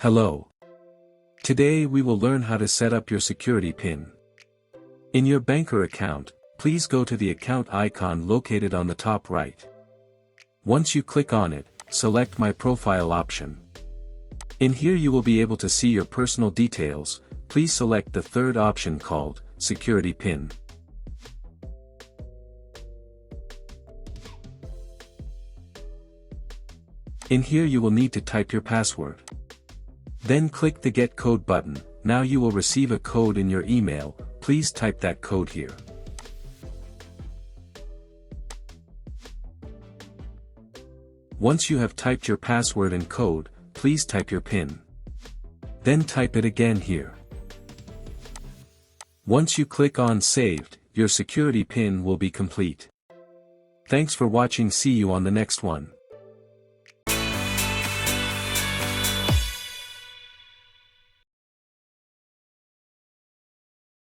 Hello. Today we will learn how to set up your security PIN. In your banker account, please go to the account icon located on the top right. Once you click on it, select My Profile option. In here you will be able to see your personal details. Please select the third option called Security PIN. In here you will need to type your password. Then click the Get Code button. Now you will receive a code in your email. Please type that code here. Once you have typed your password and code, please type your PIN. Then type it again here. Once you click on Saved, your security PIN will be complete. Thanks for watching. See you on the next one.